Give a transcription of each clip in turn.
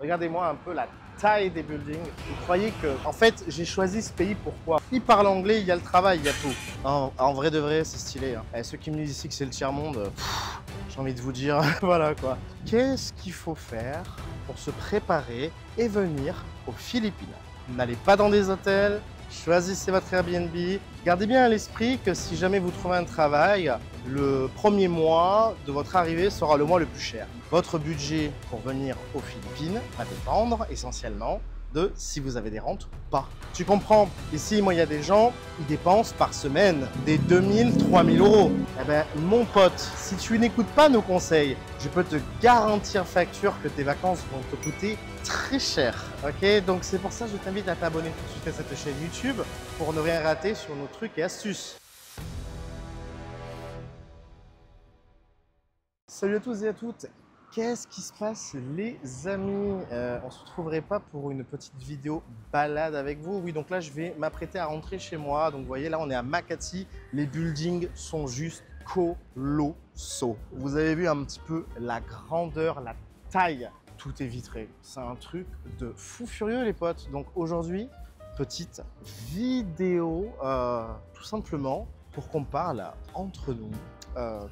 Regardez-moi un peu la taille des buildings. Vous croyez que, en fait, j'ai choisi ce pays pourquoi? Il parle anglais, il y a le travail, il y a tout. En vrai de vrai, c'est stylé. Hein. Et ceux qui me disent ici que c'est le tiers-monde, j'ai envie de vous dire, voilà quoi. Qu'est-ce qu'il faut faire pour se préparer et venir aux Philippines? N'allez pas dans des hôtels, choisissez votre Airbnb. Gardez bien à l'esprit que si jamais vous trouvez un travail, le premier mois de votre arrivée sera le mois le plus cher. Votre budget pour venir aux Philippines va dépendre essentiellement de si vous avez des rentes ou pas. Tu comprends? Ici, moi, il y a des gens, ils dépensent par semaine des 2000, 3000 euros. Eh ben, mon pote, si tu n'écoutes pas nos conseils, je peux te garantir facture que tes vacances vont te coûter très cher. Ok? Donc, c'est pour ça que je t'invite à t'abonner tout de suite à cette chaîne YouTube pour ne rien rater sur nos trucs et astuces. Salut à tous et à toutes. Qu'est-ce qui se passe les amis? On se retrouverait pas pour une petite vidéo balade avec vous? Oui, donc là je vais m'apprêter à rentrer chez moi. Donc vous voyez là on est à Makati, les buildings sont juste colossaux. Vous avez vu un petit peu la grandeur, la taille, tout est vitré. C'est un truc de fou furieux les potes. Donc aujourd'hui, petite vidéo tout simplement pour qu'on parle entre nous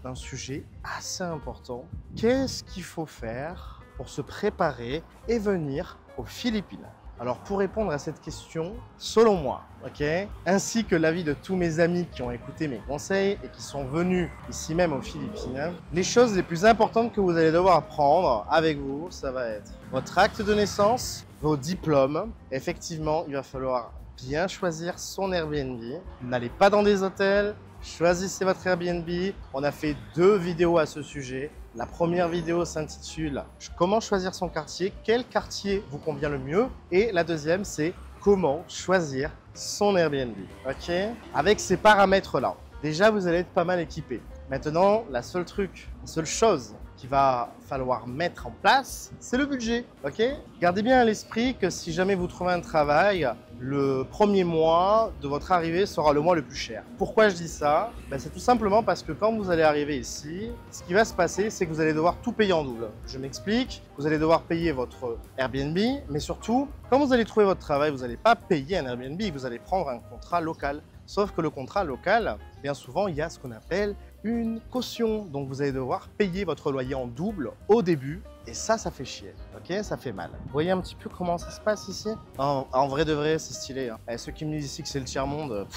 d'un sujet assez important. Qu'est-ce qu'il faut faire pour se préparer et venir aux Philippines? Alors pour répondre à cette question, selon moi, ok, ainsi que l'avis de tous mes amis qui ont écouté mes conseils et qui sont venus ici même aux Philippines, les choses les plus importantes que vous allez devoir prendre avec vous, ça va être votre acte de naissance, vos diplômes. Effectivement, il va falloir bien choisir son Airbnb. N'allez pas dans des hôtels. Choisissez votre Airbnb. On a fait 2 vidéos à ce sujet. La première vidéo s'intitule « Comment choisir son quartier ?» Quel quartier vous convient le mieux? Et la deuxième, c'est « Comment choisir son Airbnb ?» Ok? Avec ces paramètres-là, déjà, vous allez être pas mal équipé. Maintenant, la seule chose qu'il va falloir mettre en place, c'est le budget. Ok? Gardez bien à l'esprit que si jamais vous trouvez un travail, le premier mois de votre arrivée sera le mois le plus cher. Pourquoi je dis ça? C'est tout simplement parce que quand vous allez arriver ici, ce qui va se passer, c'est que vous allez devoir tout payer en double. Je m'explique, vous allez devoir payer votre Airbnb, mais surtout, quand vous allez trouver votre travail, vous n'allez pas payer un Airbnb, vous allez prendre un contrat local. Sauf que le contrat local, bien souvent, il y a ce qu'on appelle une caution. Donc vous allez devoir payer votre loyer en double au début. Et ça fait chier, ok? Ça fait mal. Vous voyez un petit peu comment ça se passe ici? En vrai de vrai, c'est stylé. Hein. Et ceux qui me disent ici que c'est le tiers-monde,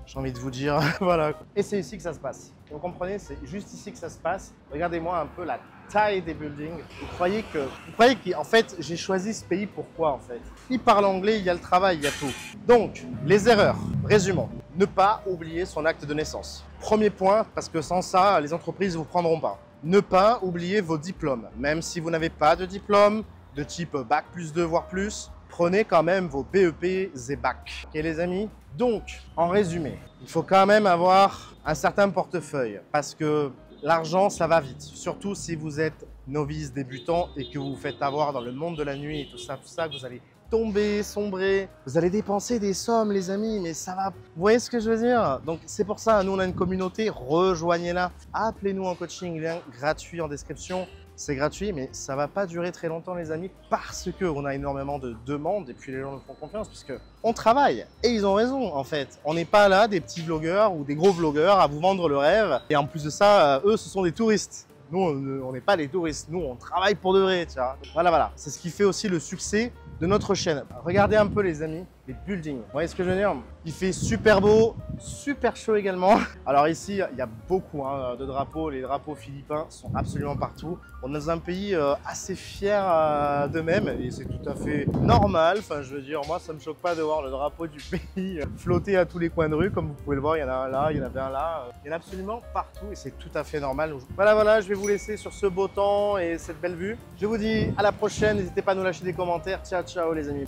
j'ai envie de vous dire, voilà. Et c'est ici que ça se passe. Vous comprenez? C'est juste ici que ça se passe. Regardez-moi un peu la taille des buildings. Vous croyez qu'en fait, j'ai choisi ce pays pourquoi en fait? Il parle anglais, il y a le travail, il y a tout. Donc, les erreurs, résumons. Ne pas oublier son acte de naissance. Premier point, parce que sans ça, les entreprises ne vous prendront pas. Ne pas oublier vos diplômes. Même si vous n'avez pas de diplôme, de type Bac plus 2, voire plus, prenez quand même vos BEP et Bac. Ok les amis? Donc, en résumé, il faut quand même avoir un certain portefeuille parce que l'argent, ça va vite. Surtout si vous êtes novice, débutant et que vous vous faites avoir dans le monde de la nuit et tout ça, que vous allez tomber, sombrer. Vous allez dépenser des sommes, les amis, mais ça va. Vous voyez ce que je veux dire? Donc, c'est pour ça, nous, on a une communauté. Rejoignez-la. Appelez-nous en coaching, lien gratuit en description. C'est gratuit, mais ça ne va pas durer très longtemps, les amis, parce qu'on a énormément de demandes et puis les gens nous font confiance, puisqu'on travaille. Et ils ont raison, en fait. On n'est pas là, des petits vlogueurs ou des gros vlogueurs, à vous vendre le rêve. Et en plus de ça, eux, ce sont des touristes. Nous, on n'est pas des touristes. Nous, on travaille pour de vrai, tu vois. Voilà. C'est ce qui fait aussi le succès de notre chaîne. Regardez un peu, les amis, les buildings. Vous voyez ce que je veux dire? Il fait super beau, super chaud également. Alors ici, il y a beaucoup de drapeaux. Les drapeaux philippins sont absolument partout. On est dans un pays assez fier d'eux-mêmes et c'est tout à fait normal. Enfin, je veux dire, moi, ça ne me choque pas de voir le drapeau du pays flotter à tous les coins de rue. Comme vous pouvez le voir, il y en a un là, il y en avait un là. Il y en a absolument partout et c'est tout à fait normal. Voilà, je vais vous laisser sur ce beau temps et cette belle vue. Je vous dis à la prochaine. N'hésitez pas à nous lâcher des commentaires. Ciao, ciao les amis.